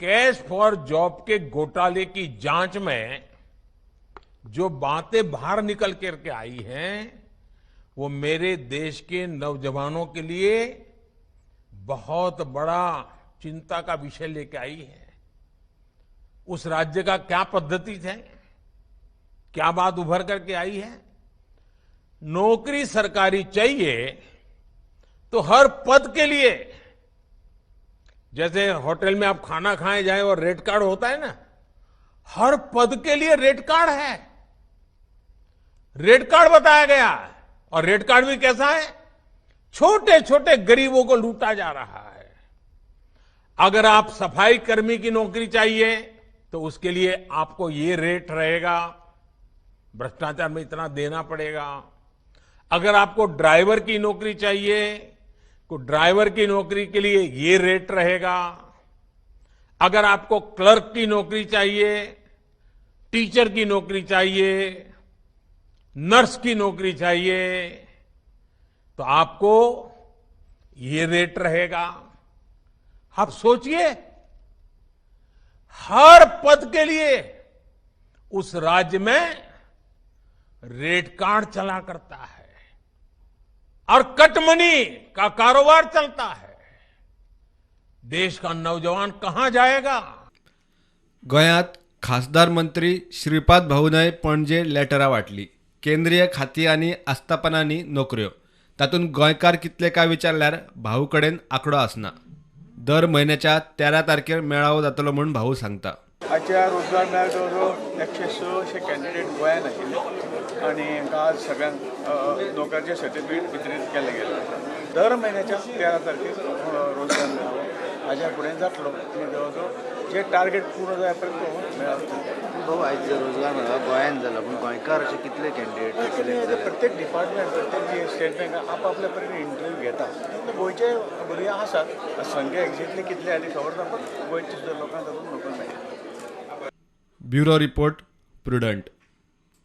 Cash for job के घोटाले की जांच में जो बातें बाहर निकल करके आई हैं, वो मेरे देश के नौजवानों के लिए बहुत बड़ा चिंता का विषय लेके आई है। उस राज्य का क्या पद्धति है, क्या बात उभर करके आई है। नौकरी सरकारी चाहिए तो हर पद के लिए, जैसे होटल में आप खाना खाए जाए और रेट कार्ड होता है ना, हर पद के लिए रेट कार्ड है। रेट कार्ड बताया गया है, और रेट कार्ड भी कैसा है, छोटे छोटे गरीबों को लूटा जा रहा है। अगर आप सफाई कर्मी की नौकरी चाहिए तो उसके लिए आपको ये रेट रहेगा, भ्रष्टाचार में इतना देना पड़ेगा। अगर आपको ड्राइवर की नौकरी चाहिए तो ड्राइवर की नौकरी के लिए ये रेट रहेगा। अगर आपको क्लर्क की नौकरी चाहिए, टीचर की नौकरी चाहिए, नर्स की नौकरी चाहिए, तो आपको ये रेट रहेगा। आप सोचिए, हर पद के लिए उस राज्य में रेट कार्ड चला करता है और कटमनी का कारोबार चलता है। देश का नौजवान कहां जाएगा। गोंयांत खासदार मंत्री श्रीपाद भाऊनय पणजे लेटरां वाटली। केंद्रीय खाती आनी आस्थापनांनी नोकऱ्यो, तातूंत गोंयकार कितले काय विचारल्यार भाऊ कडेन आंकडो आसना। दर म्हयन्याच्या 13 तारखेर मेळावो जातलो म्हूण भाऊ सांगता। आजच्या रोजगार मेळ्याचो जवळ 106 अशे कॅन्डिडेट गोंयांत आशिल्ले आनी आज सगळ्यांक नोकऱ्याचे सर्टिफिकेट वितरीत केले गेले। दर म्हयन्याच्या 13 तारखेक रोजगार मेळावो हाज्या फुडें जातलो आनी जवळ जे टार्गेट पूर्ण जाय पर्यंत मेळावो। भाऊ, आयज रोजगार मेळावो गोंयांत जालो, पूण गोंयकार अशे कितले कॅन्डिडेट प्रत्येक डिपार्टमेंट, प्रत्येक स्टेट बँक आपापल्या परीने इंटरव्यू घेता। गोंयचे भुरगे आसात, संख्या एक्झॅक्टली कितले आनी खबर ना, पण गोंयच्या सुद्दां लोकांक तातूंत नोकरी मेळटा। Bureau report, prudent.